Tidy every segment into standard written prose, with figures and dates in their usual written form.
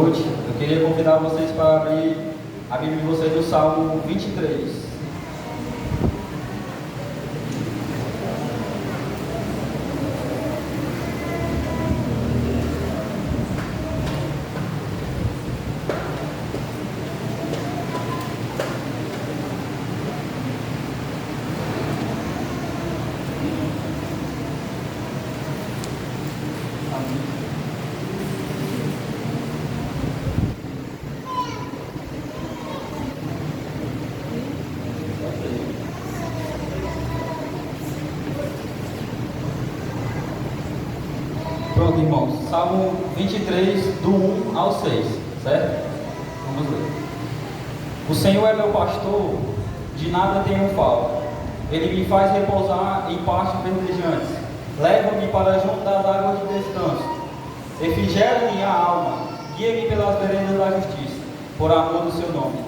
noite, eu queria convidar vocês para abrir a Bíblia de vocês no Salmo 23. Pronto, irmãos, Salmo 23, do 1 ao 6, certo? Vamos ler. O Senhor é meu pastor, de nada tenho falta. Ele me faz repousar em pastos verdejantes, leva-me para junto das águas de descanso. Refrigera minha alma, guia-me pelas veredas da justiça, por amor do seu nome.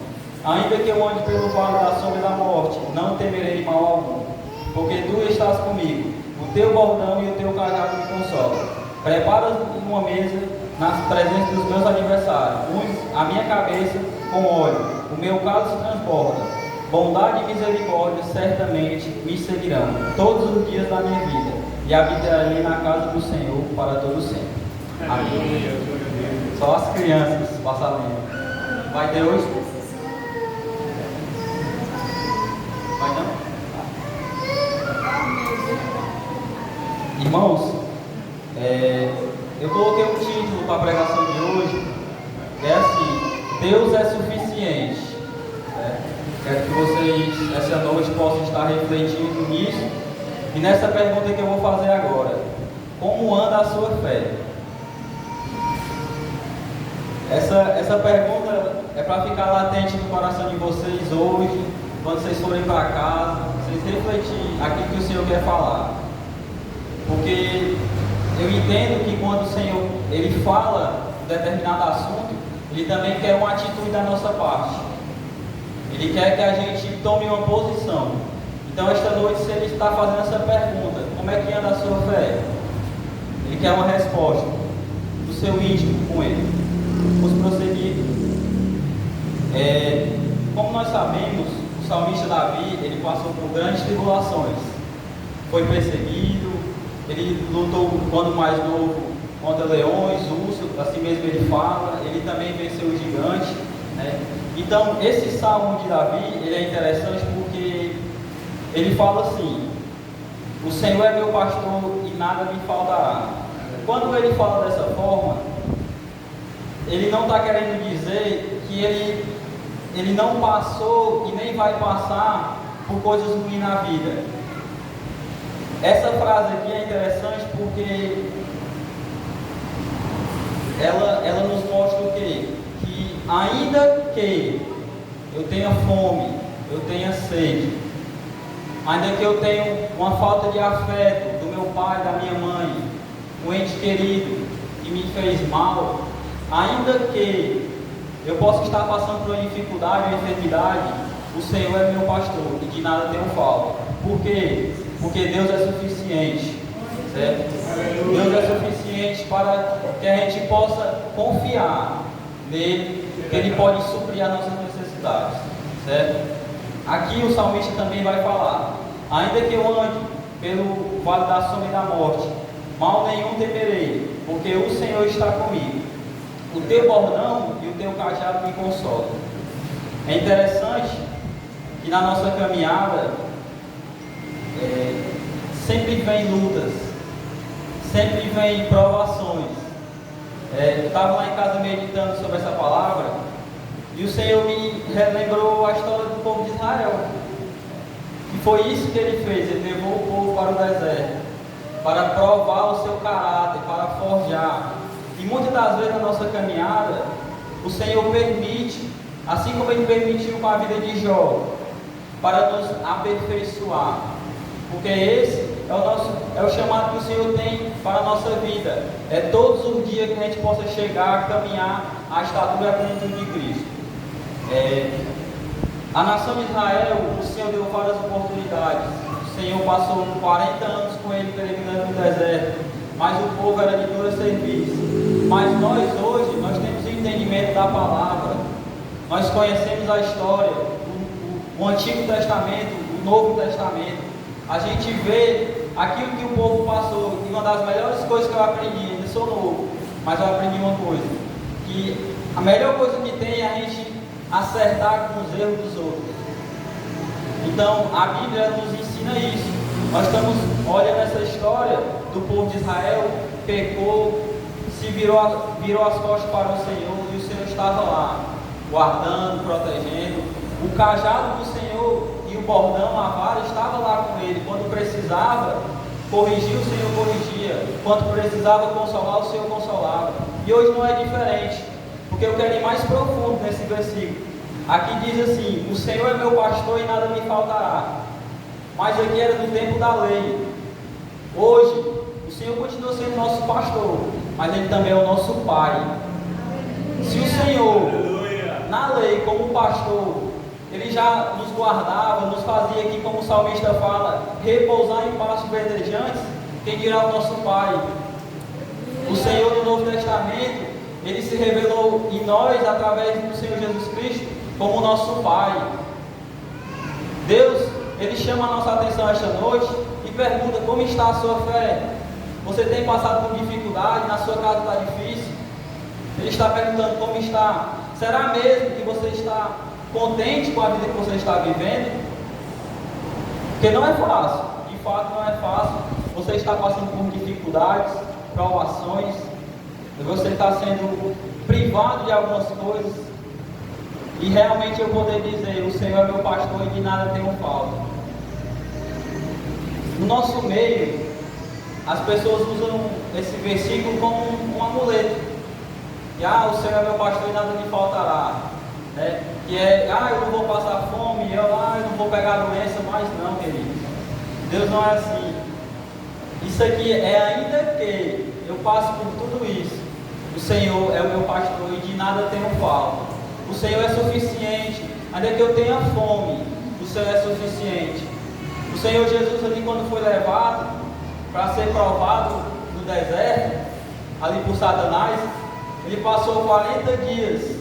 Ainda que eu ande pelo vale da sombra da morte, não temerei mal algum, porque tu estás comigo, o teu bordão e o teu cajado me consolam. Preparas uma mesa nas presenças dos meus adversários, unges a minha cabeça com óleo, o meu cálice transborda. Bondade e misericórdia certamente me seguirão todos os dias da minha vida, e habitarei na casa do Senhor para todo sempre. Amém. Só as crianças passam lendo. Vai ter hoje? Vai não? Irmãos, eu coloquei um título para a pregação de hoje, é assim: Deus é suficiente. Quero que vocês, essa noite, possam estar refletindo nisso e nessa pergunta que eu vou fazer agora: como anda a sua fé? Essa pergunta é para ficar latente no coração de vocês hoje, quando vocês forem para casa, vocês refletirem aquilo que o Senhor quer falar. Porque eu entendo que quando o Senhor Ele fala um determinado assunto, Ele também quer uma atitude da nossa parte. Ele quer que a gente tome uma posição. Então esta noite, se Ele está fazendo essa pergunta, como é que anda a sua fé? Ele quer uma resposta do seu íntimo com Ele. Vamos prosseguir. Como nós sabemos, o salmista Davi, ele passou por grandes tribulações. Foi perseguido, ele lutou quando mais novo contra leões, ursos, assim mesmo ele fala. Ele também venceu o gigante, né? Então esse salmo de Davi, ele é interessante porque ele fala assim: o Senhor é meu pastor e nada me faltará. Quando ele fala dessa forma, ele não está querendo dizer que ele não passou e nem vai passar por coisas ruins na vida. Essa frase aqui é interessante porque ela nos mostra o quê? Que ainda que eu tenha fome, eu tenha sede, ainda que eu tenha uma falta de afeto do meu pai, da minha mãe, um ente querido que me fez mal, ainda que eu possa estar passando por uma dificuldade, uma enfermidade, o Senhor é meu pastor e de nada tenho falta. Por quê? Porque Deus é suficiente, certo? Deus é suficiente para que a gente possa confiar nele, que Ele pode suprir as nossas necessidades, certo? Aqui o salmista também vai falar: ainda que eu ande pelo vale da sombra e da morte, mal nenhum temerei, porque o Senhor está comigo. O teu bordão e o teu cajado me consolam. É interessante que na nossa caminhada sempre vem lutas, sempre vem provações. Eu estava lá em casa meditando sobre essa palavra e o Senhor me relembrou a história do povo de Israel. E foi isso que Ele fez. Ele levou o povo para o deserto para provar o seu caráter, para forjar. E muitas das vezes na nossa caminhada, o Senhor permite, assim como Ele permitiu com a vida de Jó, para nos aperfeiçoar. Porque esse é o chamado que o Senhor tem para a nossa vida. É todos os dias que a gente possa chegar, caminhar à estatura e à plenitude de Cristo. A nação de Israel, o Senhor deu várias oportunidades. O Senhor passou 40 anos com ele peregrinando no deserto, mas o povo era de dura serviço. Mas nós hoje, nós temos o entendimento da palavra, nós conhecemos a história, o Antigo Testamento, o Novo Testamento. A gente vê aquilo que o povo passou. E uma das melhores coisas que eu aprendi, eu sou novo, mas eu aprendi uma coisa, que a melhor coisa que tem é a gente acertar com os erros dos outros. Então a Bíblia nos ensina isso. Nós estamos olhando essa história do povo de Israel, pecou, se virou as costas para o Senhor, e o Senhor estava lá, guardando, protegendo. O cajado do Senhor e o bordão, a vara, estava lá com ele. Quando precisava corrigir, o Senhor corrigia. Quando precisava consolar, o Senhor consolava. E hoje não é diferente, porque eu quero ir mais profundo nesse versículo. Aqui diz assim: o Senhor é meu pastor e nada me faltará. Mas aqui era do tempo da lei. Hoje, o Senhor continua sendo nosso pastor, mas Ele também é o nosso Pai. Se o Senhor, na lei, como pastor, Ele já nos guardava, nos fazia aqui, como o salmista fala, repousar em pastos verdejantes, quem dirá o nosso Pai? O Senhor do Novo Testamento, Ele se revelou em nós, através do Senhor Jesus Cristo, como o nosso Pai. Deus, Ele chama a nossa atenção esta noite e pergunta: como está a sua fé? Você tem passado por dificuldade? Na sua casa está difícil? Ele está perguntando como está. Será mesmo que você está contente com a vida que você está vivendo? Porque não é fácil, de fato não é fácil. Você está passando por dificuldades, provações, você está sendo privado de algumas coisas, e realmente eu poder dizer: o Senhor é meu pastor e de nada tenho falta. No nosso meio, as pessoas usam esse versículo como um amuleto. E o Senhor é meu pastor e nada me faltará. Né? Que é, eu não vou passar fome, eu não vou pegar doença, mas não, querido. Deus não é assim. Isso aqui é ainda que eu passo por tudo isso. O Senhor é o meu pastor e de nada tenho falta. O Senhor é suficiente. Ainda que eu tenha fome, o Senhor é suficiente. O Senhor Jesus ali, quando foi levado para ser provado no deserto, ali por Satanás, ele passou 40 dias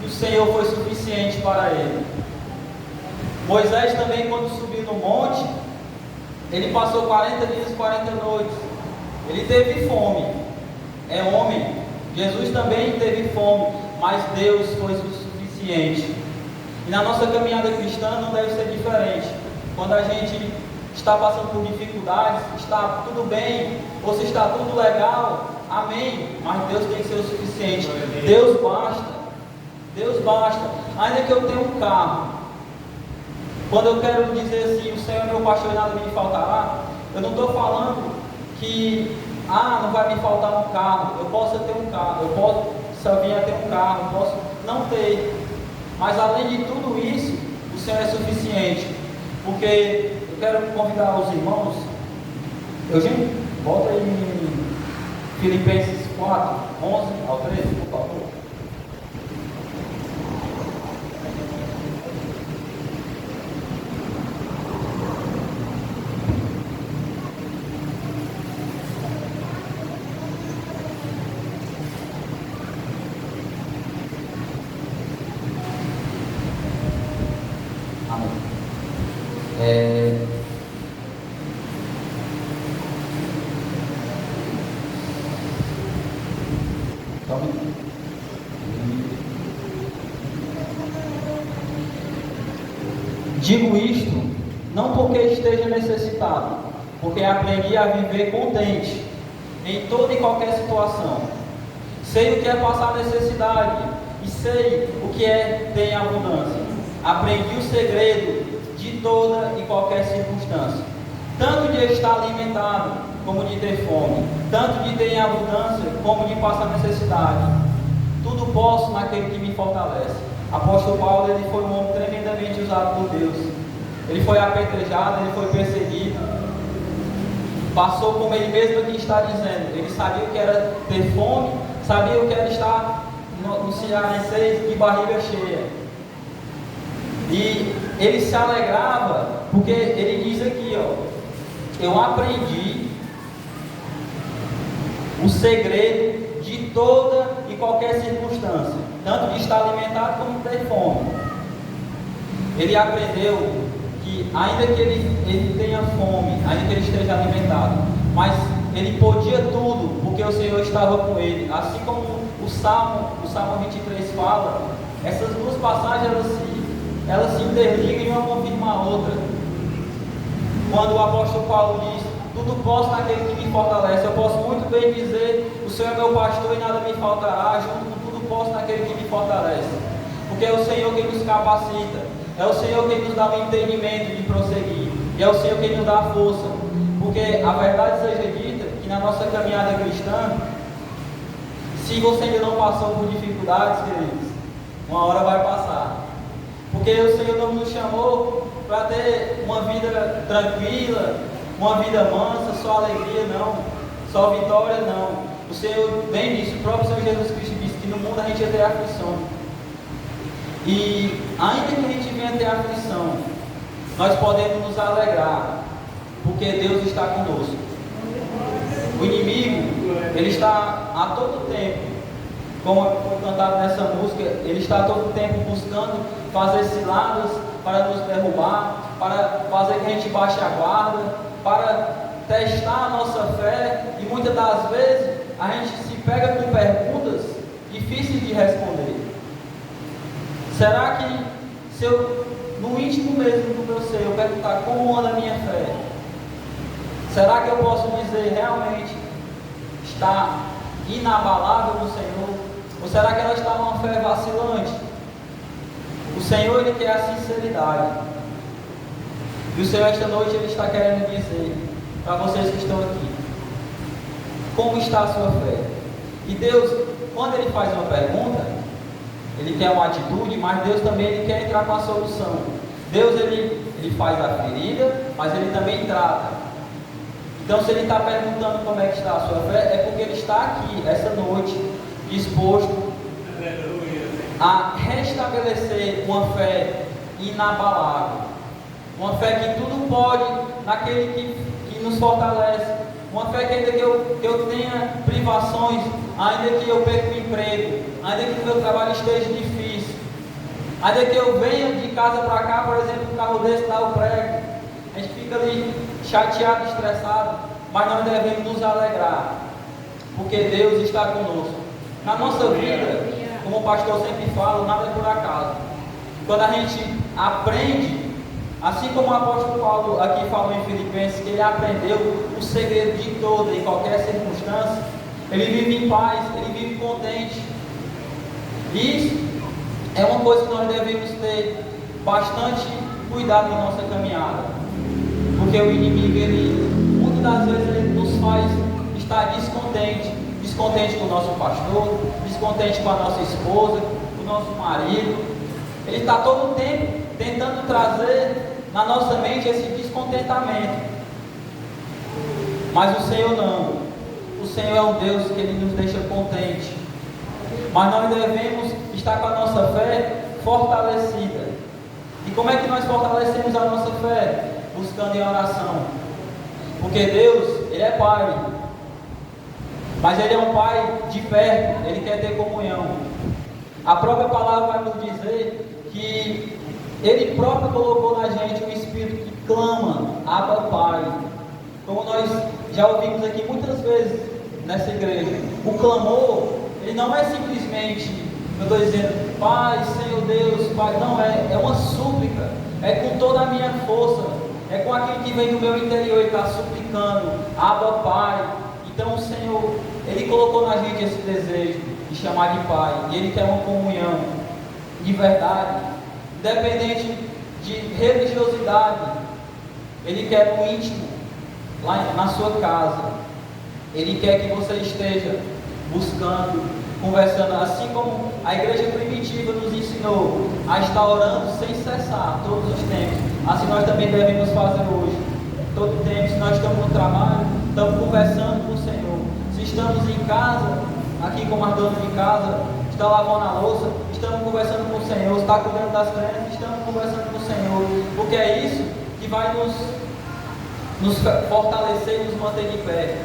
e o Senhor foi suficiente para ele. Moisés também, quando subiu no monte, ele passou 40 dias e 40 noites. Ele teve fome, é homem. Jesus também teve fome, mas Deus foi o suficiente. E na nossa caminhada cristã não deve ser diferente. Quando a gente está passando por dificuldades, está tudo bem, ou se está tudo legal, amém, mas Deus tem que ser o suficiente. Deus basta. Deus basta. Ainda que eu tenha um carro, quando eu quero dizer assim: o Senhor é meu pastor e nada me faltará, eu não estou falando que não vai me faltar um carro. Eu posso ter um carro, eu posso vir a ter um carro, eu posso não ter, mas além de tudo isso, o Senhor é suficiente. Porque eu quero convidar os irmãos. Eugênio, volta aí em Filipenses 4, 11 ao 13, por favor. Digo isto, não porque esteja necessitado, porque aprendi a viver contente em toda e qualquer situação. Sei o que é passar necessidade e sei o que é ter abundância. Aprendi o segredo de toda e qualquer circunstância, tanto de estar alimentado como de ter fome, tanto de ter em abundância como de passar necessidade. Tudo posso naquele que me fortalece. Apóstolo Paulo, ele foi um homem tremendamente usado por Deus. Ele foi apedrejado, ele foi perseguido, passou como ele mesmo aqui está dizendo. Ele sabia o que era ter fome, sabia o que era estar no Cearense de barriga cheia. E ele se alegrava, porque ele diz aqui, eu aprendi o segredo de toda e qualquer circunstância, tanto ele aprendeu que ainda que ele tenha fome, ainda que ele esteja alimentado, mas ele podia tudo, porque o Senhor estava com ele. Assim como o Salmo 23 fala, essas duas passagens elas se interligam e uma confirma a outra. Quando o apóstolo Paulo diz: tudo posso naquele que me fortalece, eu posso muito bem dizer: o Senhor é meu pastor e nada me faltará, junto com tudo posso naquele que me fortalece, porque é o Senhor quem nos capacita, é o Senhor quem nos dá o entendimento de prosseguir, e é o Senhor quem nos dá a força. Porque a verdade seja dita, que na nossa caminhada cristã, se você ainda não passou por dificuldades, queridos, uma hora vai passar. Porque o Senhor não nos chamou para ter uma vida tranquila, uma vida mansa, só alegria, não, só vitória, não. O Senhor bem disse, o próprio Senhor Jesus Cristo disse que no mundo a gente ia ter aflição. E ainda que a gente venha ter aflição, nós podemos nos alegrar, porque Deus está conosco. O inimigo, ele está a todo tempo, como foi cantado nessa música, ele está a todo tempo buscando fazer ciladas para nos derrubar, para fazer que a gente baixe a guarda, para testar a nossa fé, e muitas das vezes a gente se pega com perguntas difíceis de responder. Será que se eu, no íntimo mesmo do meu ser, eu perguntar como anda a minha fé, será que eu posso dizer realmente está inabalável no Senhor? Ou será que ela está numa fé vacilante? O Senhor, ele quer a sinceridade. E o Senhor esta noite ele está querendo dizer para vocês que estão aqui, como está a sua fé? E Deus, quando ele faz uma pergunta, ele quer uma atitude, mas Deus também ele quer entrar com a solução. Deus ele faz a ferida, mas ele também trata. Então, se ele está perguntando como é que está a sua fé, é porque ele está aqui, essa noite, disposto a restabelecer uma fé inabalável, uma fé que tudo pode naquele que nos fortalece, uma fé que ainda que eu tenha privações, ainda que eu perca o emprego, ainda que o meu trabalho esteja difícil, ainda que eu venha de casa para cá, por exemplo, um carro desse dá o prego, a gente fica ali chateado, estressado, mas nós devemos nos alegrar, porque Deus está conosco. Na nossa vida, como o pastor sempre fala, nada é por acaso. Quando a gente aprende, assim como o apóstolo Paulo aqui falou em Filipenses, que ele aprendeu o segredo de toda e qualquer circunstância, ele vive em paz, ele vive contente. Isso é uma coisa que nós devemos ter bastante cuidado na nossa caminhada, porque o inimigo, muitas das vezes, ele nos faz estar descontente com o nosso pastor, descontente com a nossa esposa, com o nosso marido. Ele está todo o tempo tentando trazer na nossa mente esse descontentamento. Mas o Senhor não. O Senhor é um Deus que Ele nos deixa contente. Mas nós devemos estar com a nossa fé fortalecida. E como é que nós fortalecemos a nossa fé? Buscando em oração. Porque Deus, Ele é Pai. Mas Ele é um Pai de perto, Ele quer ter comunhão. A própria palavra vai nos dizer que Ele próprio colocou na gente um espírito que clama, Abba Pai. Como nós já ouvimos aqui muitas vezes nessa igreja, o clamor, ele não é simplesmente, eu estou dizendo, Pai, Senhor Deus, Pai, não, é uma súplica, é com toda a minha força, é com aquilo que vem do meu interior, Ele está suplicando, Abba Pai. Então o Senhor, Ele colocou na gente esse desejo de chamar de Pai, e Ele quer uma comunhão de verdade, independente de religiosidade. Ele quer no íntimo, lá na sua casa. Ele quer que você esteja buscando, conversando, assim como a igreja primitiva nos ensinou a estar orando sem cessar, todos os tempos. Assim nós também devemos fazer hoje, todo tempo. Se nós estamos no trabalho, estamos conversando com o Senhor. Se estamos em casa, aqui como as donas de casa, está lavando a louça, estamos conversando com o Senhor. Se está cuidando das crianças, estamos conversando com o Senhor, porque é isso que vai nos fortalecer e nos manter de pé.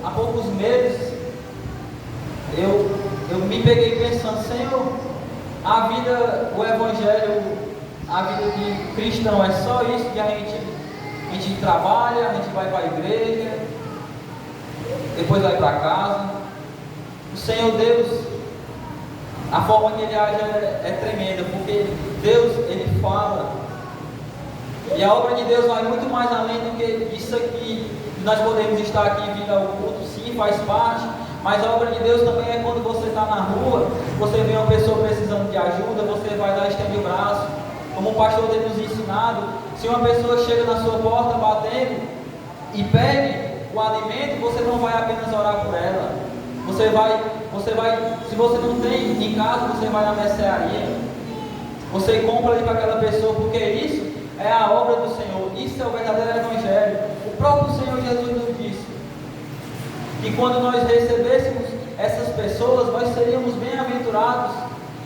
Há poucos meses, eu me peguei pensando, Senhor, a vida, o Evangelho, a vida de cristão é só isso, que a gente trabalha, a gente vai para a igreja, depois vai para casa. O Senhor Deus, a forma que Ele age é tremenda, porque Deus, Ele fala, e a obra de Deus vai muito mais além do que isso aqui. Nós podemos estar aqui vindo ao culto, sim, faz parte, mas a obra de Deus também é quando você está na rua, você vê uma pessoa precisando de ajuda, você vai lá e estende o braço, como o pastor tem nos ensinado. Se uma pessoa chega na sua porta batendo e pede o alimento, você não vai apenas orar por ela, você vai, se você não tem em casa, você vai na mercearia, você compra ali para aquela pessoa, porque isso é a obra do Senhor, isso é o verdadeiro Evangelho. O próprio Senhor Jesus nos disse que quando nós recebêssemos essas pessoas, nós seríamos bem-aventurados,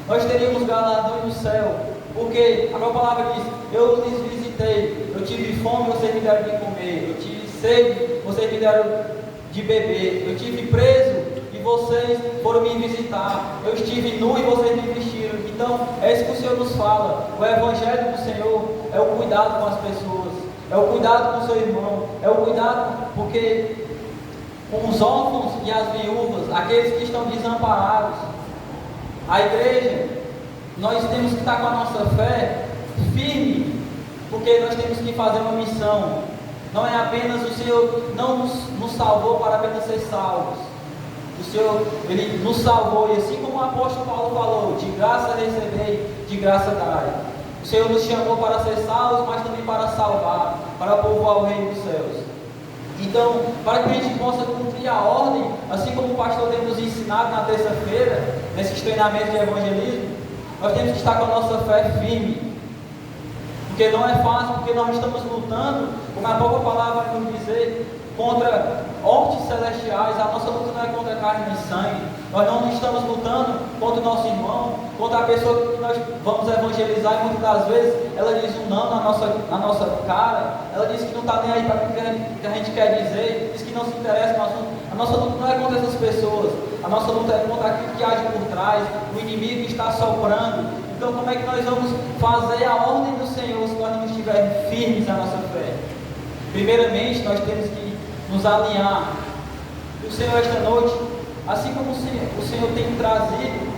nós teríamos galardões no céu, porque a própria palavra diz: eu lhes visitei, eu tive fome, vocês me deram de comer, eu tive sede, vocês me deram de beber, eu tive preso e vocês foram me visitar, eu estive nu e vocês me vestiram. Então é isso que o Senhor nos fala. O Evangelho do Senhor é o cuidado com as pessoas, é o cuidado com o seu irmão, é o cuidado porque com os órfãos e as viúvas, aqueles que estão desamparados. A igreja, nós temos que estar com a nossa fé firme, porque nós temos que fazer uma missão. Não é apenas, o Senhor não nos salvou para apenas ser salvos. O Senhor, Ele nos salvou, e assim como o apóstolo Paulo falou, de graça recebei, de graça dai. O Senhor nos chamou para ser salvos, mas também para salvar, para povoar o reino dos céus. Então, para que a gente possa cumprir a ordem, assim como o pastor tem nos ensinado na terça-feira, nesses treinamentos de evangelismo, nós temos que estar com a nossa fé firme, porque não é fácil, porque nós estamos lutando, como a própria palavra vai nos dizer, contra hostes celestiais. A nossa luta não é contra carne e sangue, nós não estamos lutando contra o nosso irmão, contra a pessoa que nós vamos evangelizar, e muitas das vezes ela diz um não na nossa cara, ela diz que não está nem aí para o que a gente quer dizer, diz que não se interessa no assunto. A nossa luta não é contra essas pessoas, a nossa luta é contra aquilo que age por trás, o inimigo que está soprando. Então como é que nós vamos fazer a ordem do Senhor se nós não estivermos firmes na nossa fé? Primeiramente, nós temos que nos alinhar. E o Senhor, esta noite, assim como o Senhor tem trazido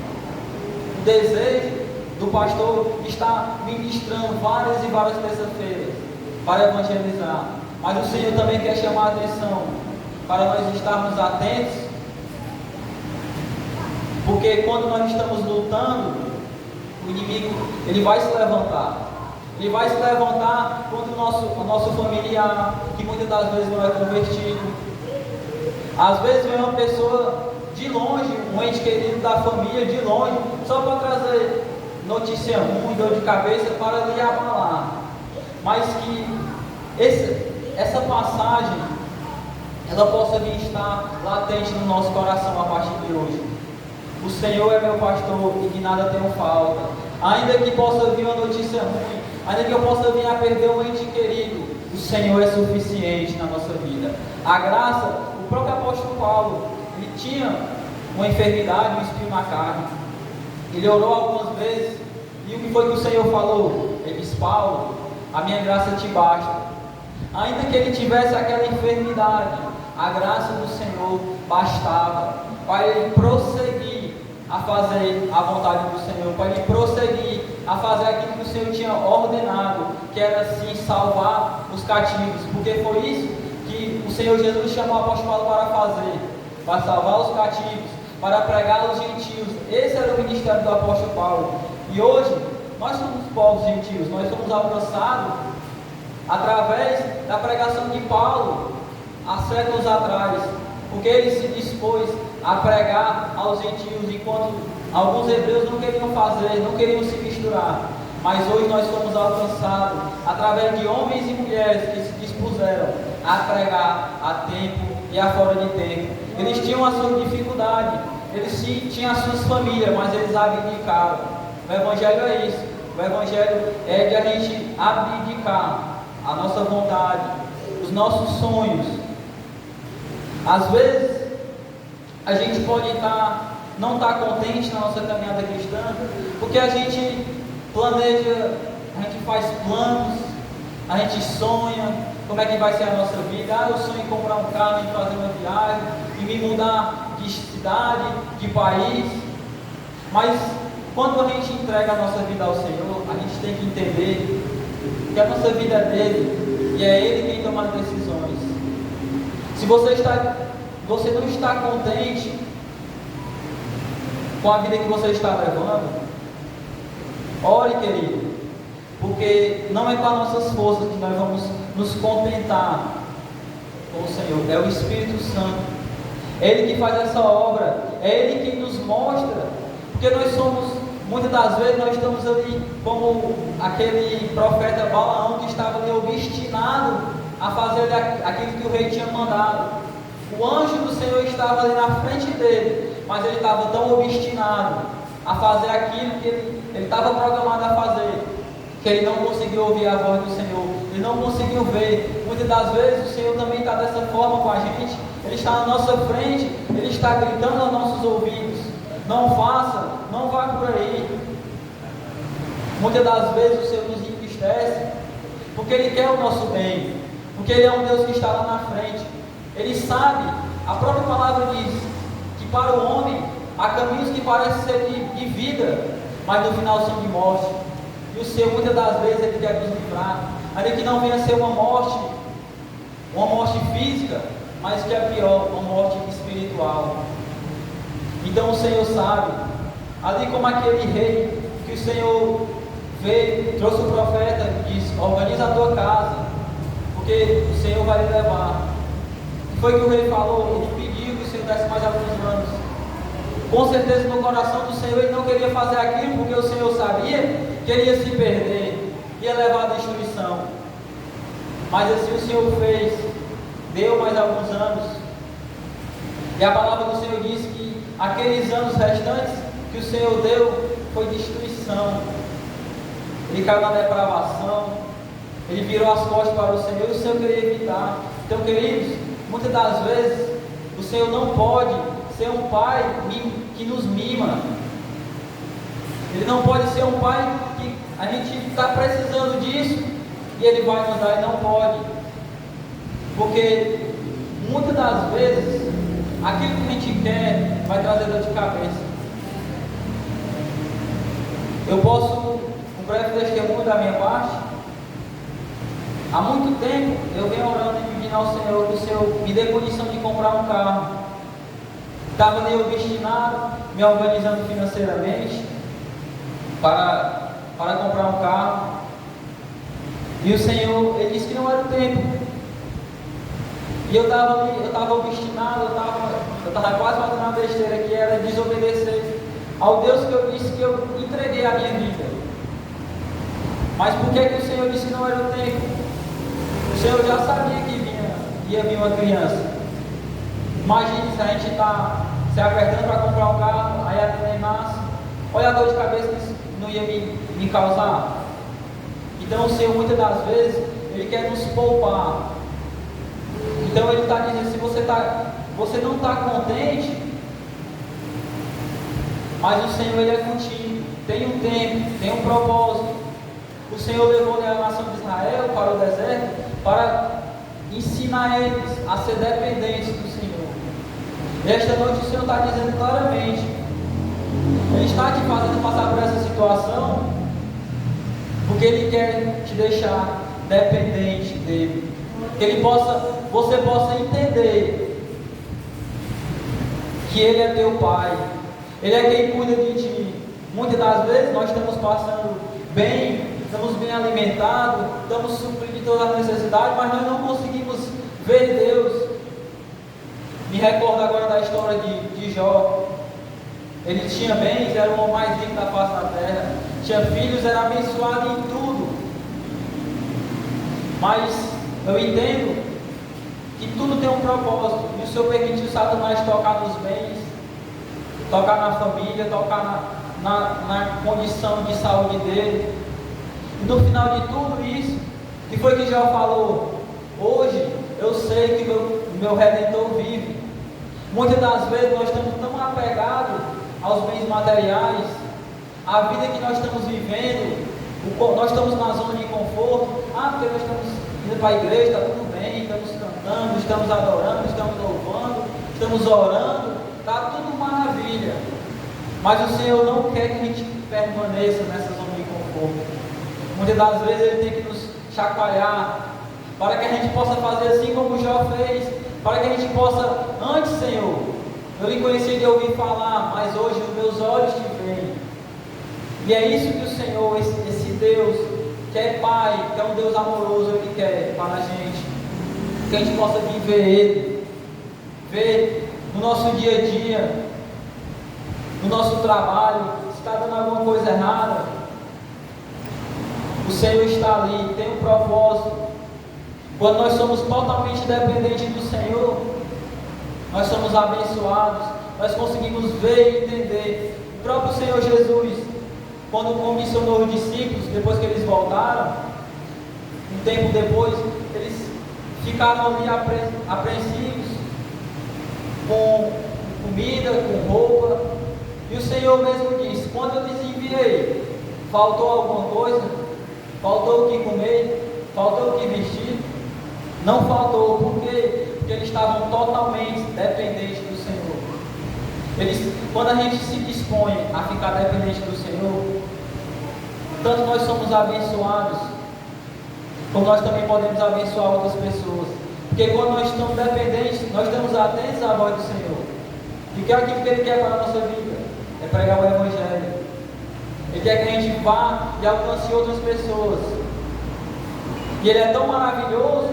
o desejo do pastor, está ministrando várias e várias terça-feiras para evangelizar, mas o Senhor também quer chamar a atenção para nós estarmos atentos, porque quando nós estamos lutando, o inimigo, ele vai se levantar. Ele vai se levantar contra o nosso familiar, que muitas das vezes não é convertido. Às vezes vem uma pessoa de longe, um ente querido da família de longe, só para trazer notícia ruim, dor de cabeça, para lhe abalar. Mas que essa passagem, ela possa vir estar latente no nosso coração a partir de hoje. O Senhor é meu pastor e de nada tenho falta. Ainda que possa vir uma notícia ruim, ainda que eu possa vir a perder um ente querido, o Senhor é suficiente na nossa vida. A graça, o próprio apóstolo Paulo, ele tinha uma enfermidade, um espinho na carne. Ele orou algumas vezes, e o que foi que o Senhor falou? Ele disse: Paulo, a minha graça te basta. Ainda que ele tivesse aquela enfermidade, a graça do Senhor bastava para ele prosseguir a fazer a vontade do Senhor, para ele prosseguir a fazer aquilo que o Senhor tinha ordenado, que era assim salvar os cativos, porque foi isso que o Senhor Jesus chamou o apóstolo Paulo para fazer, para salvar os cativos, para pregar aos gentios. Esse era o ministério do apóstolo Paulo. E hoje nós somos povos gentios, nós somos alcançados através da pregação de Paulo há séculos atrás, porque ele se dispôs a pregar aos gentios, enquanto alguns hebreus não queriam fazer, não queriam se misturar. Mas hoje nós somos alcançados através de homens e mulheres que se dispuseram a pregar a tempo e a fora de tempo. Eles tinham a sua dificuldade, eles tinham as suas famílias, mas eles abdicaram. O Evangelho é isso. O Evangelho é de a gente abdicar a nossa vontade, os nossos sonhos. Às vezes a gente pode não estar contente na nossa caminhada cristã, porque a gente planeja a gente faz planos, a gente sonha como é que vai ser a nossa vida. Eu sonho em comprar um carro, em fazer uma viagem, em me mudar de cidade, de país. Mas quando a gente entrega a nossa vida ao Senhor, a gente tem que entender que a nossa vida é dele e é Ele quem toma as decisões. Se você não está contente com a vida que você está levando, ore, querido, porque não é com as nossas forças que nós vamos nos contentar com o Senhor, é o Espírito Santo, é Ele que faz essa obra, é Ele quem nos mostra, porque nós somos, muitas das vezes nós estamos ali como aquele profeta Balaão que estava ali obstinado a fazer aquilo que o rei tinha mandado. O anjo do Senhor estava ali na frente dele, mas ele estava tão obstinado a fazer aquilo que ele estava programado a fazer, que ele não conseguiu ouvir a voz do Senhor, ele não conseguiu ver. Muitas das vezes o Senhor também está dessa forma com a gente, Ele está na nossa frente, Ele está gritando aos nossos ouvidos: não faça, não vá por aí. Muitas das vezes o Senhor nos entristece, porque Ele quer o nosso bem, porque Ele é um Deus que está lá na frente. Ele sabe, a própria palavra diz que para o homem há caminhos que parecem ser de vida, mas no final são de morte. E o Senhor, muitas das vezes, Ele quer nos livrar, ainda que não venha a ser uma morte física, mas que é pior, uma morte espiritual. Então o Senhor sabe, ali como aquele rei que o Senhor veio, trouxe o profeta e disse: organiza a tua casa, porque o Senhor vai lhe levar. O que foi que o rei falou? Ele pediu que o Senhor desse mais alguns anos. Com certeza no coração do Senhor ele não queria fazer aquilo, porque o Senhor sabia que ele ia se perder, ia levar à destruição. Mas assim o Senhor fez, deu mais alguns anos. E a palavra do Senhor diz que aqueles anos restantes que o Senhor deu foi destruição. Ele caiu na depravação, ele virou as costas para o Senhor, e o Senhor queria evitar. Então, queridos, muitas das vezes o Senhor não pode ser um pai que nos mima. Ele não pode ser um pai que a gente está precisando disso e Ele vai nos dar, e não pode. Porque muitas das vezes aquilo que a gente quer vai trazer dor de cabeça. Eu posso, um breve testemunho da minha parte. Há muito tempo eu venho orando e pedindo ao Senhor que o Senhor me dê condição de comprar um carro. Estava ali obstinado, me organizando financeiramente para comprar um carro. E o Senhor, Ele disse que não era o tempo. E eu estava ali, eu estava obstinado, eu estava quase fazendo uma besteira, que era desobedecer ao Deus que eu disse que eu entreguei a minha vida. Mas por que o Senhor disse que não era o tempo? O Senhor já sabia que ia vir uma criança. Imagine se a gente está se apertando para comprar um carro, aí a neném nasce. Olha a dor de cabeça que isso não ia me causar. Então o Senhor, muitas das vezes, Ele quer nos poupar. Então Ele está dizendo: se você não está contente, mas o Senhor, Ele é contigo, tem um tempo, tem um propósito. O Senhor levou a nação de Israel para o deserto para ensinar eles a ser dependentes do Senhor. E esta noite o Senhor está dizendo claramente: Ele está te fazendo passar por essa situação porque Ele quer te deixar dependente dEle, que você possa entender que Ele é teu Pai, Ele é quem cuida de ti. Muitas das vezes nós estamos passando bem, estamos bem alimentados, estamos suprindo todas as necessidades, mas nós não conseguimos ver Deus. Me recordo agora da história de Jó. Ele tinha bens, era o homem mais rico da face da terra, tinha filhos, era abençoado em tudo. Mas eu entendo que tudo tem um propósito, e o Senhor permitiu Satanás tocar nos bens, tocar na família, tocar na condição de saúde dele. E no final de tudo isso, que foi que Jó falou: hoje eu sei que meu Redentor vive. Muitas das vezes nós estamos tão apegados aos bens materiais, a vida que nós estamos vivendo Nós estamos na zona de conforto, porque nós estamos indo para a igreja, está tudo bem, estamos cantando, estamos adorando, estamos louvando, estamos orando, está tudo maravilha. Mas o Senhor não quer que a gente permaneça nessa zona de conforto. Muitas das vezes Ele tem que nos chacoalhar, para que a gente possa fazer assim como Jó fez, para que a gente possa, antes, Senhor, eu lhe conheci de ouvir falar, mas hoje os meus olhos te veem. E é isso que o Senhor, esse Deus, que é Pai, que é um Deus amoroso, Ele quer para a gente. Que a gente possa viver Ele, ver no nosso dia a dia, no nosso trabalho, se está dando alguma coisa errada, o Senhor está ali, tem um propósito. Quando nós somos totalmente dependentes do Senhor, nós somos abençoados, nós conseguimos ver e entender. O próprio Senhor Jesus, quando comissionou os discípulos, depois que eles voltaram, um tempo depois, eles ficaram ali apreensivos, com comida, com roupa, e o Senhor mesmo disse: quando eu lhes enviei, faltou alguma coisa? Faltou o que comer? Faltou o que vestir? Não faltou, por quê? Porque eles estavam totalmente dependentes do Senhor. Quando a gente se dispõe a ficar dependente do Senhor, tanto nós somos abençoados, como nós também podemos abençoar outras pessoas. Porque quando nós estamos dependentes, nós estamos atentos à voz do Senhor. E o que é aquilo que Ele quer para a nossa vida? É pregar o Evangelho. Ele quer que a gente vá e alcance outras pessoas. E Ele é tão maravilhoso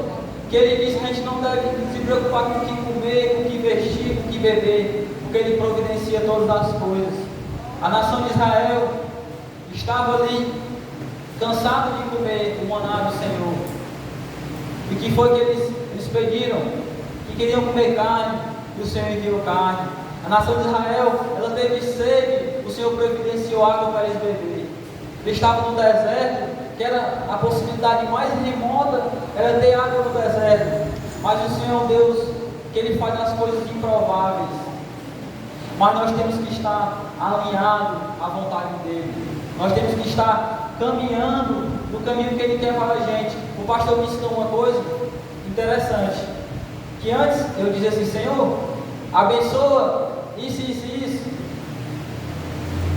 que Ele diz que a gente não deve se preocupar com o que comer, com o que vestir, com o que beber, porque Ele providencia todas as coisas. A nação de Israel estava ali, cansado de comer o maná do Senhor. E o que foi que eles pediram? Que queriam comer carne, e o Senhor enviou carne. A nação de Israel, ela teve sede, o Senhor providenciou água para eles beber. Eles estavam no deserto, que era a possibilidade mais remota, era ter água no deserto. Mas o Senhor é um Deus que Ele faz as coisas improváveis. Mas nós temos que estar alinhados à vontade dEle. Nós temos que estar caminhando no caminho que Ele quer para a gente. O pastor me ensinou uma coisa interessante, que antes eu dizia assim: Senhor, abençoa isso, isso e isso.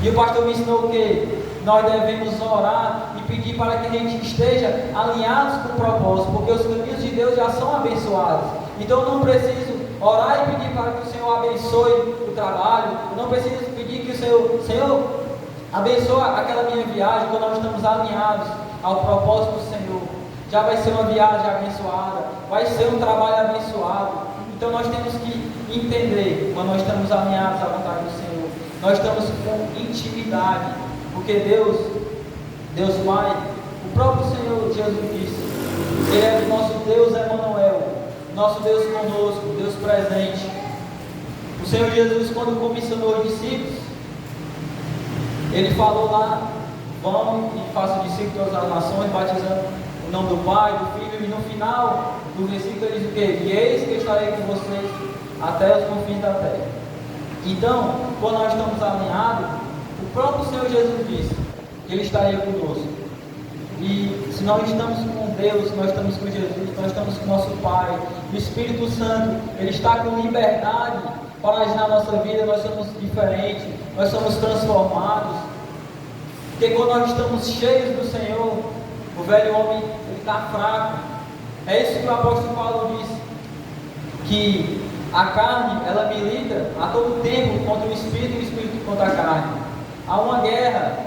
E o pastor me ensinou o quê? Nós devemos orar e pedir para que a gente esteja alinhados com o propósito, porque os caminhos de Deus já são abençoados. Então eu não preciso orar e pedir para que o Senhor abençoe o trabalho. Eu não preciso pedir que o Senhor abençoa aquela minha viagem. Quando nós estamos alinhados ao propósito do Senhor, já vai ser uma viagem abençoada, vai ser um trabalho abençoado. Então nós temos que entender, quando nós estamos alinhados à vontade do Senhor, nós estamos com intimidade, porque Deus Pai, o próprio Senhor Jesus disse, Ele é o nosso Deus Emanuel, nosso Deus conosco, Deus presente. O Senhor Jesus, quando comissionou os discípulos, Ele falou lá: vão e façam discípulos de todas as nações, batizando o nome do Pai, do Filho, e no final do versículo ele diz o quê? E eis que eu estarei com vocês até os confins da terra. Então, quando nós estamos alinhados, o próprio Senhor Jesus disse que Ele estaria conosco. E se nós estamos com Deus, se nós estamos com Jesus, nós estamos com nosso Pai, o Espírito Santo, Ele está com liberdade para agir na nossa vida. Nós somos diferentes, nós somos transformados. Porque quando nós estamos cheios do Senhor, o velho homem está fraco. É isso que o apóstolo Paulo disse, que a carne, ela milita a todo tempo contra o Espírito e o Espírito contra a carne. Há uma guerra.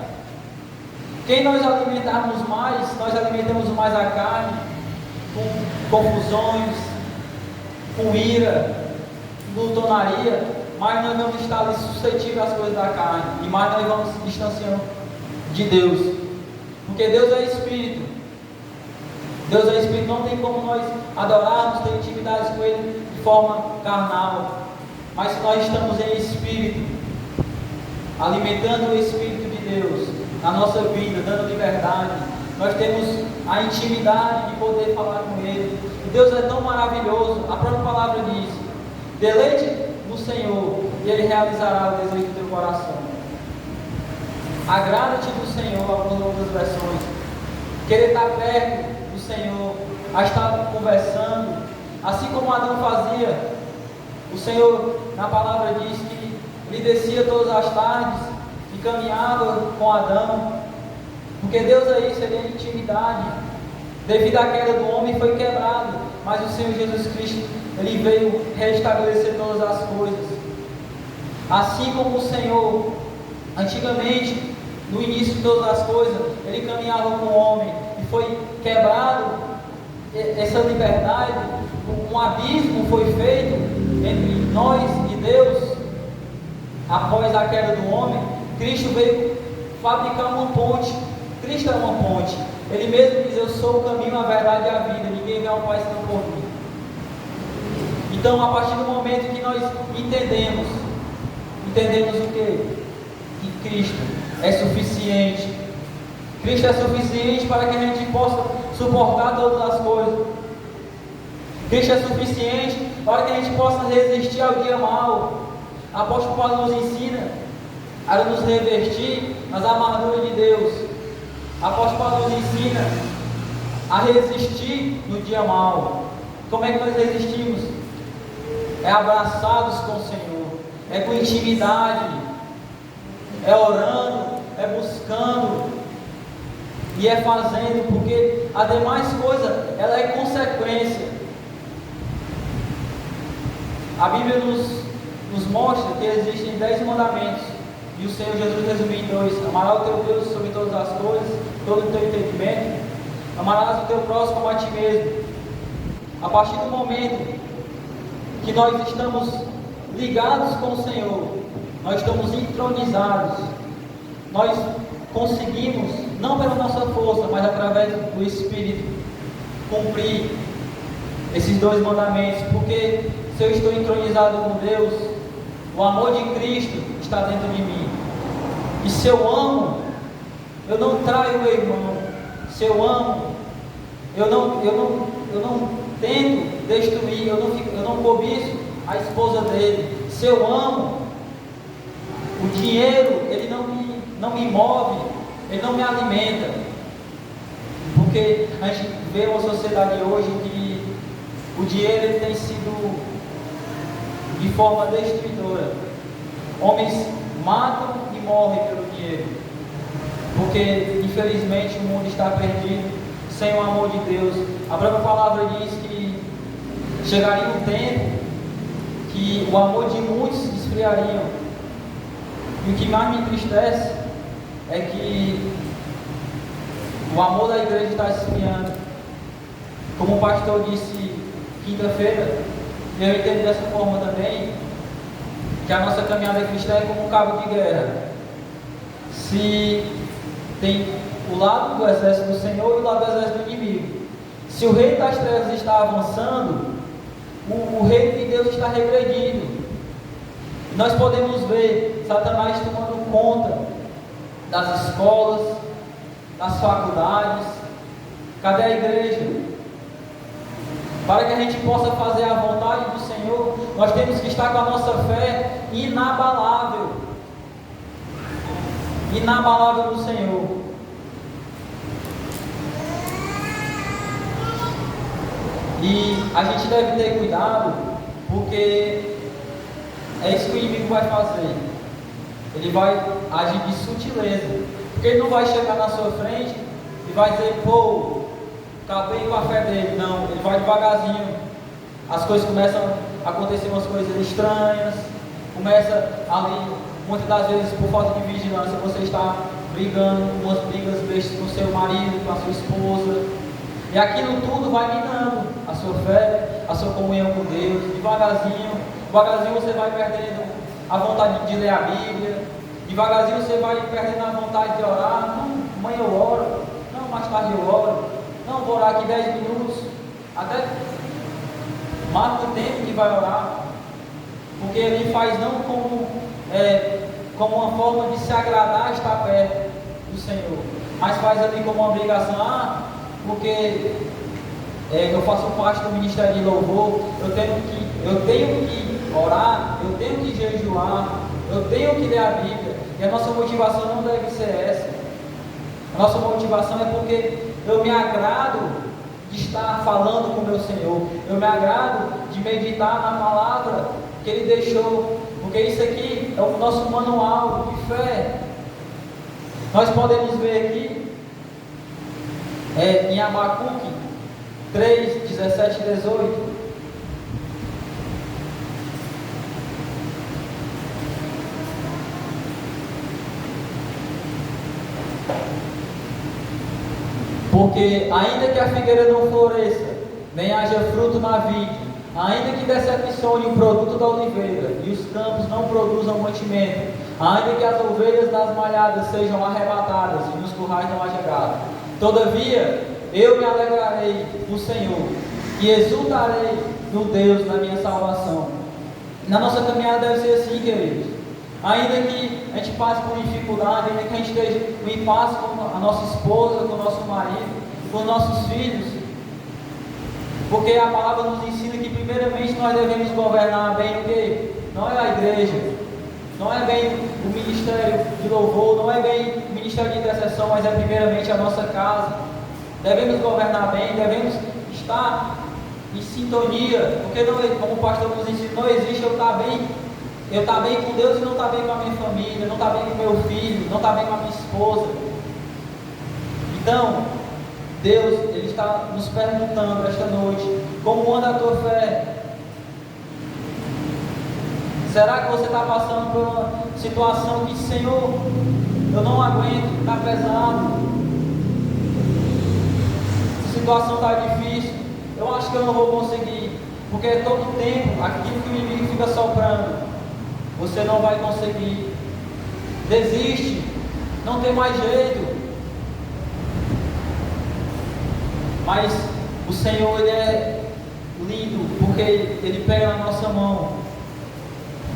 Quem nós alimentarmos mais, nós alimentamos mais a carne, com confusões, com ira, glutonaria, mas nós vamos estar ali suscetíveis às coisas da carne, e mais nós vamos se distanciando de Deus, porque Deus é Espírito. Deus é Espírito, não tem como nós adorarmos, ter intimidade com Ele de forma carnal, mas se nós estamos em Espírito, alimentando o Espírito de Deus na nossa vida, dando liberdade, nós temos a intimidade de poder falar com Ele. E Deus é tão maravilhoso, a própria palavra diz: deleite no Senhor e Ele realizará o desejo do teu coração. Agrada-te do Senhor, algumas outras versões. querer estar perto do Senhor, a estar conversando, assim como Adão fazia. O Senhor, na palavra, diz que ele descia todas as tardes e caminhava com Adão, porque Deus aí seria intimidade. Devido à queda do homem foi quebrado, mas o Senhor Jesus Cristo, ele veio restabelecer todas as coisas. Assim como o Senhor, antigamente, no início de todas as coisas, ele caminhava com o homem e foi quebrado essa liberdade, um abismo foi feito entre nós e Deus. Após a queda do homem, Cristo veio fabricar uma ponte. Cristo é uma ponte. Ele mesmo diz: eu sou o caminho, a verdade e a vida, ninguém vem ao Pai senão por mim. Então, a partir do momento que nós entendemos o que? Que Cristo é suficiente. Cristo é suficiente para que a gente possa suportar todas as coisas. Cristo é suficiente para que a gente possa resistir ao dia mau. O apóstolo Paulo nos ensina a nos revestir nas armaduras de Deus. O apóstolo Paulo nos ensina a resistir no dia mau. Como é que nós resistimos? É abraçados com o Senhor, é com intimidade, é orando, é buscando e é fazendo, porque a demais coisa, ela é consequência. A Bíblia nos mostra que existem 10 mandamentos, e o Senhor Jesus resumiu em 2: amarás o teu Deus sobre todas as coisas, todo o teu entendimento, amarás o teu próximo como a ti mesmo. A partir do momento que nós estamos ligados com o Senhor, nós estamos entronizados, nós conseguimos, não pela nossa força, mas através do Espírito, cumprir esses 2 mandamentos, porque se eu estou entronizado com Deus, o amor de Cristo está dentro de mim. E se eu amo, eu não traio meu irmão. Se eu amo, eu não tento destruir, eu não cobiço a esposa dele. Se eu amo, o dinheiro, ele não me move, ele não me alimenta. Porque a gente vê uma sociedade hoje que o dinheiro ele tem sido de forma destruidora. Homens matam e morrem pelo dinheiro, porque infelizmente o mundo está perdido sem o amor de Deus. A própria palavra diz que chegaria um tempo que o amor de muitos se esfriaria. E o que mais me entristece é que o amor da igreja está se esfriando. Como o pastor disse quinta-feira, e eu entendo dessa forma também, que a nossa caminhada cristã é como um cabo de guerra. Se tem o lado do exército do Senhor e o lado do exército do inimigo. Se o reino das trevas está avançando, o reino de Deus está regredindo. Nós podemos ver Satanás tomando conta das escolas, das faculdades. Cadê a igreja? Para que a gente possa fazer a vontade do Senhor, nós temos que estar com a nossa fé inabalável. Inabalável no Senhor. E a gente deve ter cuidado, porque é isso que o inimigo vai fazer. Ele vai agir de sutileza, porque ele não vai chegar na sua frente e vai dizer: pô, acabei com a fé dele. Não, ele vai devagarzinho. As coisas começam a acontecer, umas coisas estranhas. Começa ali, muitas das vezes por falta de vigilância, você está brigando, umas brigas bestas com o seu marido, com a sua esposa. E aquilo tudo vai minando a sua fé, a sua comunhão com Deus. Devagarzinho você vai perdendo a vontade de ler a Bíblia. Devagarzinho você vai perdendo a vontade de orar. Não, amanhã eu oro. Não, mais tarde eu oro. Não, vou orar aqui 10 minutos. Até marca o tempo que vai orar. Porque ele faz não como uma forma de se agradar estar perto do Senhor, mas faz ali como uma obrigação. Porque eu faço parte do ministério de louvor, eu tenho que orar, eu tenho que jejuar, eu tenho que ler a Bíblia. E a nossa motivação não deve ser essa. A nossa motivação é porque eu me agrado de estar falando com o meu Senhor. Eu me agrado de meditar na palavra que Ele deixou. Porque isso aqui é o nosso manual de fé. Nós podemos ver aqui, em Abacuque 3, 17 e 18. Porque ainda que a figueira não floresça, nem haja fruto na vide, ainda que decepcione o produto da oliveira, e os campos não produzam mantimento, ainda que as ovelhas das malhadas sejam arrebatadas, e nos currais não haja gado, todavia eu me alegrarei no Senhor, e exultarei no Deus da minha salvação. Na nossa caminhada deve ser assim, queridos. Ainda que a gente passe por dificuldade, ainda que a gente esteja em impasse com a nossa esposa, com o nosso marido, com os nossos filhos, porque a palavra nos ensina que primeiramente nós devemos governar bem o quê? Não é a igreja, não é bem o ministério de louvor, não é bem o ministério de intercessão, mas é primeiramente a nossa casa. Devemos governar bem, devemos estar em sintonia, porque não, como o pastor nos ensina, não existe eu estar bem com Deus e não estar bem com a minha família, não estar bem com o meu filho, não estar bem com a minha esposa. Então, Deus, Ele está nos perguntando esta noite, como anda a tua fé? Será que você está passando por uma situação que, Senhor, eu não aguento, está pesado, a situação está difícil, eu acho que eu não vou conseguir, porque todo tempo, aquilo que o inimigo fica soprando, você não vai conseguir, desiste, não tem mais jeito. Mas o Senhor, Ele é lindo, porque Ele pega na nossa mão.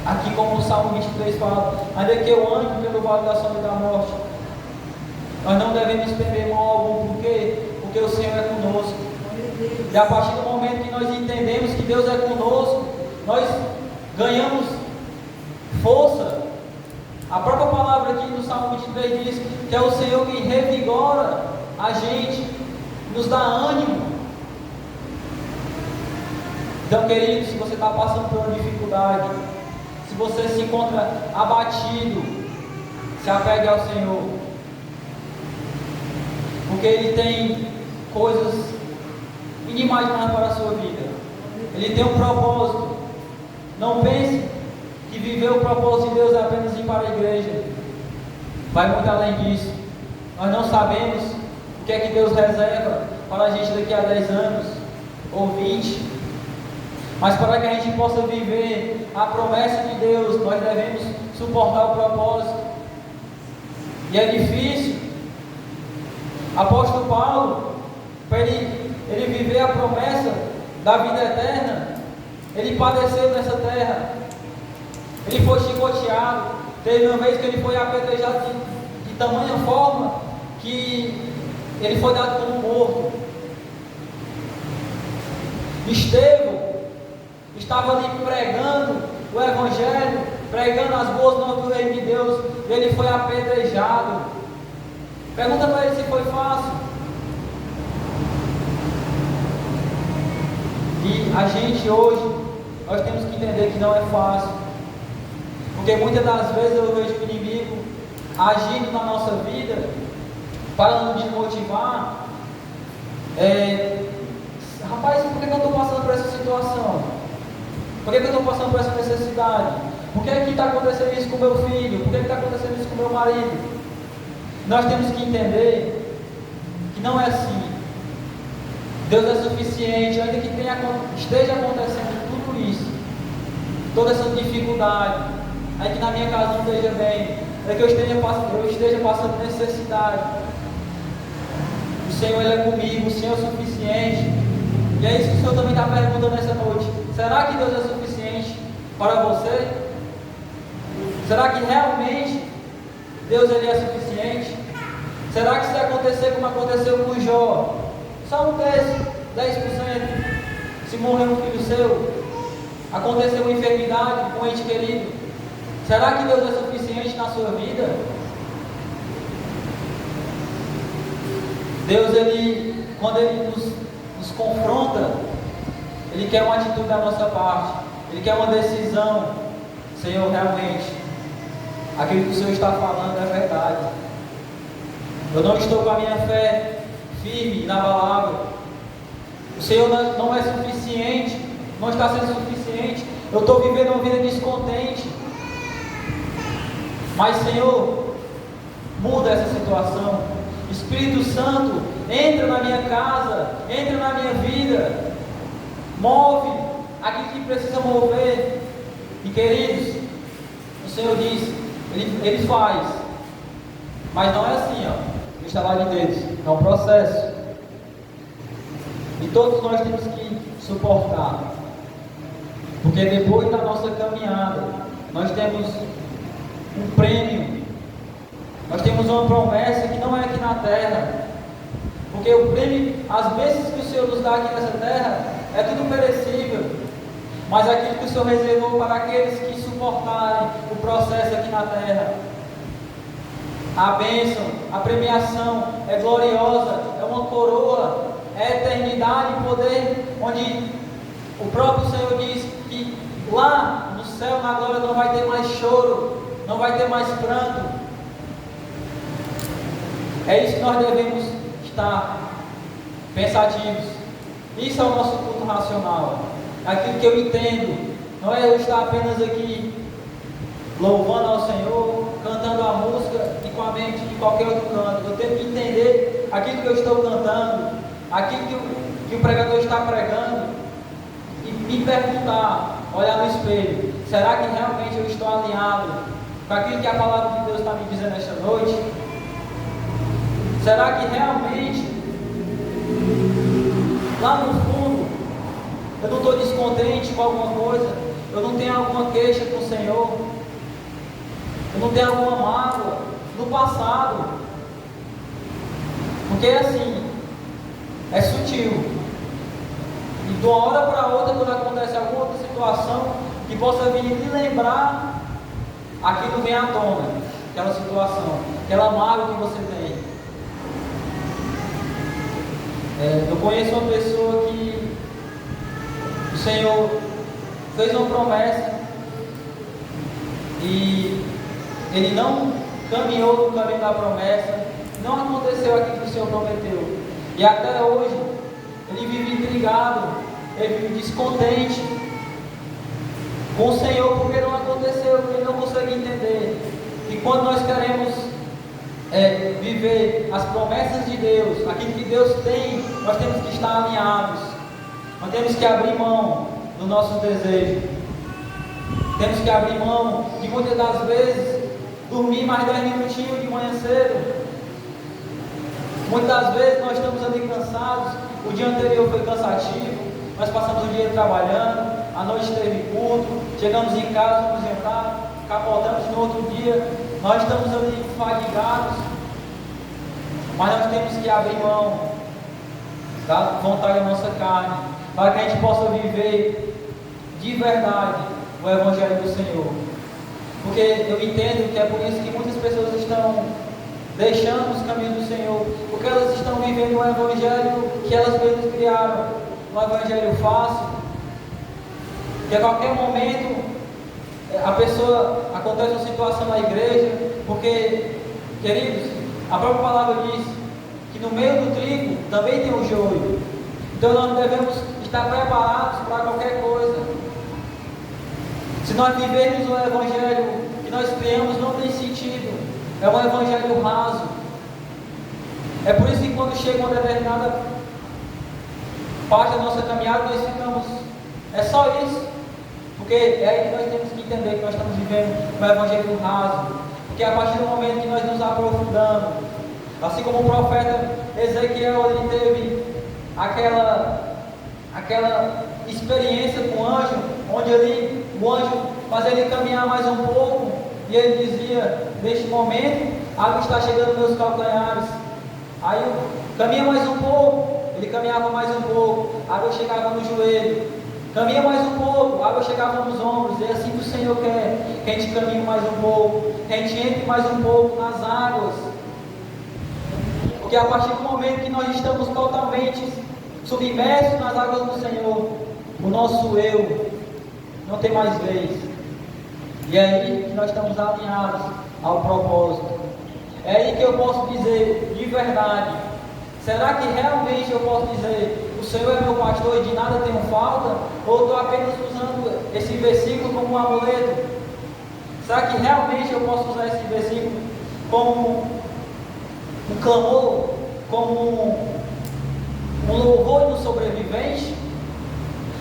Aqui como o Salmo 23 fala, ainda que eu ande pelo vale da sombra da morte, nós não devemos temer mal algum. Por quê? Porque o Senhor é conosco. E a partir do momento que nós entendemos que Deus é conosco, nós ganhamos força. A própria palavra aqui no Salmo 23 diz que é o Senhor que revigora a gente, nos dá ânimo. Então, querido, se você está passando por uma dificuldade, se você se encontra abatido, se apegue ao Senhor, porque Ele tem coisas inimagináveis para a sua vida. Ele tem um propósito. Não pense que viver o propósito de Deus é apenas ir para a igreja. Vai muito além disso. Nós não sabemos o que é que Deus reserva para a gente daqui a 10 anos ou 20. Mas para que a gente possa viver a promessa de Deus, nós devemos suportar o propósito. E é difícil. Apóstolo Paulo, para ele viver a promessa da vida eterna, ele padeceu nessa terra. Ele foi chicoteado. Teve uma vez que ele foi apedrejado de tamanha forma que ele foi dado como morto. Estevão estava ali pregando o Evangelho, pregando as boas novas do Reino de Deus, e ele foi apedrejado. Pergunta para ele se foi fácil. E a gente hoje, nós temos que entender que não é fácil, porque muitas das vezes eu vejo o inimigo agindo na nossa vida para nos desmotivar. Rapaz, por que eu estou passando por essa situação? Por que eu estou passando por essa necessidade? Por que está acontecendo isso com meu filho? Por que está acontecendo isso com meu marido? Nós temos que entender que não é assim. Deus é suficiente, ainda que esteja acontecendo tudo isso, toda essa dificuldade, ainda que na minha casa não esteja bem, é que eu esteja passando necessidade. O Senhor, Ele é comigo, o Senhor é suficiente. E é isso que o Senhor também está perguntando nessa noite. Será que Deus é suficiente para você? Será que realmente Deus, Ele é suficiente? Será que se acontecer como aconteceu com Jó, só um terço, 10%, se morrer um filho seu, aconteceu uma enfermidade com um ente querido, será que Deus é suficiente na sua vida? Deus, quando Ele nos confronta, Ele quer uma atitude da nossa parte, Ele quer uma decisão. Senhor, realmente, aquilo que o Senhor está falando é verdade. Eu não estou com a minha fé firme, inabalável. O Senhor não é suficiente, não está sendo suficiente. Eu estou vivendo uma vida descontente. Mas, Senhor, muda essa situação. Espírito Santo, entra na minha casa, entra na minha vida, move aquilo que precisa mover. E queridos, o Senhor diz, Ele faz, mas não é assim, ó, instalar de dedos, é um processo, e todos nós temos que suportar, porque depois da nossa caminhada, nós temos um prêmio, nós temos uma promessa que não é aqui na terra, porque o prêmio, as bênçãos que o Senhor nos dá aqui nessa terra, é tudo perecível, mas aquilo que o Senhor reservou para aqueles que suportarem o processo aqui na terra, a bênção, a premiação é gloriosa, é uma coroa, é eternidade e poder, onde o próprio Senhor diz que lá no céu, na glória, não vai ter mais choro, não vai ter mais pranto. É isso que nós devemos estar pensativos. Isso é o nosso culto racional. Aquilo que eu entendo, não é eu estar apenas aqui louvando ao Senhor, cantando a música e com a mente de qualquer outro canto. Eu tenho que entender aquilo que eu estou cantando, aquilo que o pregador está pregando, e me perguntar, olhar no espelho, será que realmente eu estou alinhado com aquilo que a palavra de Deus está me dizendo esta noite? Será que realmente, lá no fundo, eu não estou descontente com alguma coisa? Eu não tenho alguma queixa com o Senhor? Eu não tenho alguma mágoa no passado? Porque assim, é sutil. E de uma hora para outra, quando acontece alguma outra situação que possa vir lhe lembrar, aquilo vem à tona, aquela situação, aquela mágoa que você tem. Eu conheço uma pessoa que o Senhor fez uma promessa e ele não caminhou no caminho da promessa, não aconteceu aquilo que o Senhor prometeu, e até hoje ele vive intrigado, ele vive descontente com o Senhor porque não aconteceu, ele não consegue entender. E quando nós queremos viver as promessas de Deus, aquilo que Deus tem, nós temos que estar alinhados, nós temos que abrir mão dos nossos desejos, temos que abrir mão de muitas das vezes dormir mais 10 minutinhos de manhã cedo. Muitas das vezes nós estamos ali cansados, o dia anterior foi cansativo, nós passamos o dia trabalhando, à noite teve culto, chegamos em casa, vamos jantar, capotamos no outro dia, nós estamos ali fadigados, mas nós temos que abrir mão da vontade da nossa carne, para que a gente possa viver de verdade o Evangelho do Senhor. Porque eu entendo que é por isso que muitas pessoas estão deixando os caminhos do Senhor, porque elas estão vivendo um Evangelho que elas mesmas criaram, um Evangelho fácil, que a qualquer momento a pessoa, acontece uma situação na igreja, porque, queridos, a própria palavra diz que no meio do trigo também tem o joio. Então nós devemos estar preparados para qualquer coisa. Se nós vivermos o Evangelho que nós criamos, não tem sentido. É um Evangelho raso. É por isso que quando chega uma determinada parte da nossa caminhada, nós ficamos, é só isso. Porque é aí que nós temos que entender que nós estamos vivendo um Evangelho raso. Porque a partir do momento que nós nos aprofundamos, assim como o profeta Ezequiel, ele teve aquela experiência com o anjo, onde o anjo fazia ele caminhar mais um pouco, e ele dizia, neste momento, a água está chegando nos meus calcanhares. Aí caminha mais um pouco, ele caminhava mais um pouco, a água chegava no joelho. Caminha mais um pouco, a água chegava nos ombros. E é assim que o Senhor quer, que a gente caminhe mais um pouco, que a gente entre mais um pouco nas águas. Porque a partir do momento que nós estamos totalmente submersos nas águas do Senhor, o nosso eu não tem mais vez. E é aí que nós estamos alinhados ao propósito. É aí que eu posso dizer de verdade: será que realmente eu posso dizer, o Senhor é meu pastor e de nada tenho falta? Ou estou apenas usando esse versículo como um amuleto? Será que realmente eu posso usar esse versículo como um clamor, como um louvor de um sobrevivente?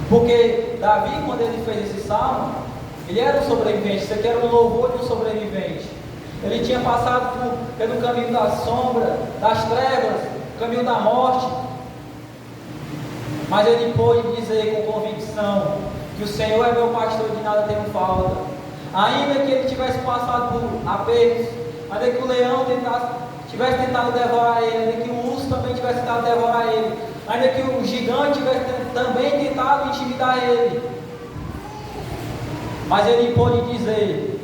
Porque Davi, quando ele fez esse salmo, ele era um sobrevivente. Isso aqui era um louvor de um sobrevivente. Ele tinha passado pelo caminho da sombra, das trevas, caminho da morte, mas ele pôde dizer com convicção que o Senhor é meu pastor e de nada tenho falta. Ainda que ele tivesse passado por apertos, ainda que o leão tivesse tentado devorar ele, ainda que o urso também tivesse tentado devorar ele, ainda que o gigante tivesse também tentado intimidar ele, mas ele pôde dizer,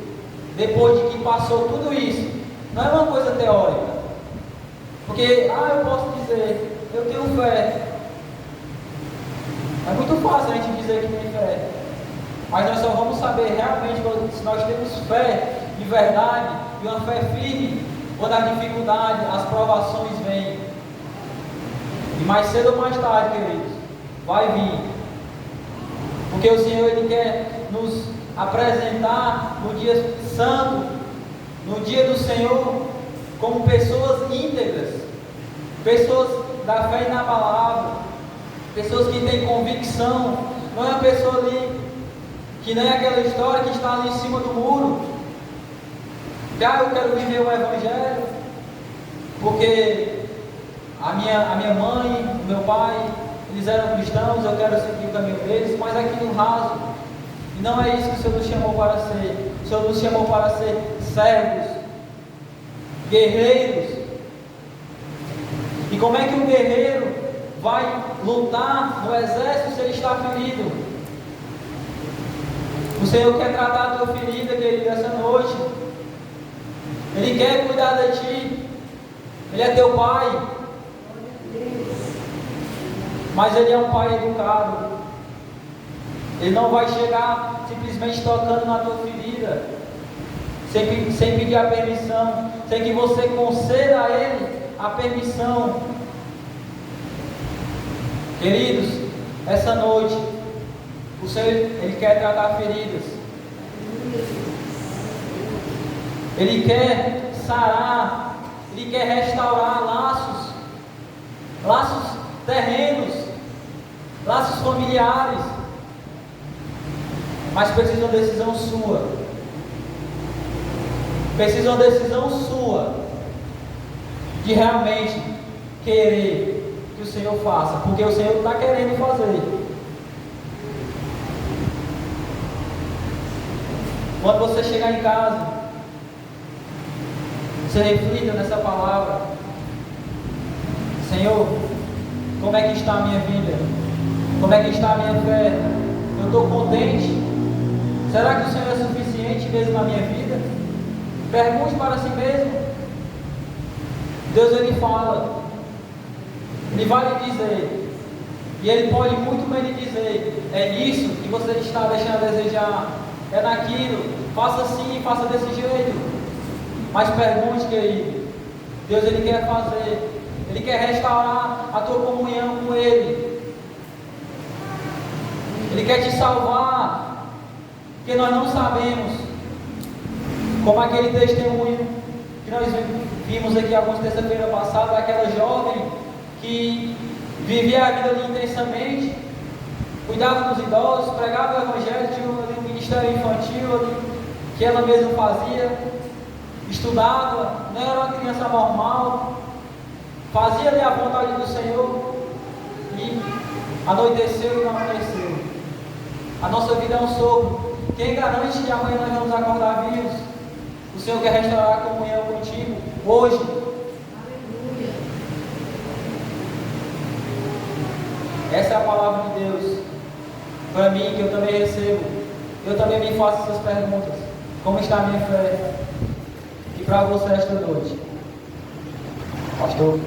depois de que passou tudo isso, não é uma coisa teórica, porque, eu posso dizer, eu tenho fé. É muito fácil a gente dizer que tem fé, mas nós só vamos saber realmente se nós temos fé de verdade e uma fé firme quando as dificuldades, as provações vêm. E mais cedo ou mais tarde, queridos, vai vir, porque o Senhor Ele quer nos apresentar no dia santo, no dia do Senhor, como pessoas íntegras, pessoas da fé inabalável, pessoas que têm convicção. Não é uma pessoa ali que nem aquela história que está ali em cima do muro, que eu quero viver o Evangelho porque a minha mãe, o meu pai, eles eram cristãos, eu quero seguir o caminho deles, mas aqui no raso. E não é isso que o Senhor nos chamou para ser. O Senhor nos chamou para ser servos, guerreiros. E como é que um guerreiro vai lutar no exército se ele está ferido? O Senhor quer tratar a tua ferida, querido, essa noite. Ele quer cuidar de ti. Ele é teu pai. Mas Ele é um pai educado. Ele não vai chegar simplesmente tocando na tua ferida, sem pedir a permissão, sem que você conceda a Ele a permissão. Queridos, essa noite, o Senhor, Ele quer tratar feridas. Ele quer sarar, Ele quer restaurar laços terrenos, laços familiares, mas precisa de uma decisão sua. Precisa de uma decisão sua de realmente querer que o Senhor faça, porque o Senhor está querendo fazer. Quando você chegar em casa, você reflita nessa palavra: Senhor, como é que está a minha vida? Como é que está a minha fé? Eu estou contente? Será que o Senhor é suficiente mesmo na minha vida? Pergunte para si mesmo. Deus, Ele fala, Ele vai lhe dizer, e Ele pode muito bem lhe dizer: é nisso que você está deixando a desejar, é naquilo, faça assim, faça desse jeito. Mas pergunte, querido. Deus, Ele quer fazer, Ele quer restaurar a tua comunhão com Ele. Ele quer te salvar, porque nós não sabemos, como aquele testemunho que nós vimos aqui algumas terça-feira passada, daquela jovem que vivia a vida ali intensamente, cuidava dos idosos, pregava o Evangelho, tinha um ministério infantil ali, que ela mesma fazia, estudava, não era uma criança normal, fazia ali a vontade do Senhor, e anoiteceu e não amanheceu. A nossa vida é um sopro. Quem garante que amanhã nós vamos acordar vivos? O Senhor quer restaurar a comunhão contigo hoje. Aleluia. Essa é a palavra de Deus para mim, que eu também recebo. Eu também me faço essas perguntas: como está a minha fé? E para você esta noite, pastor?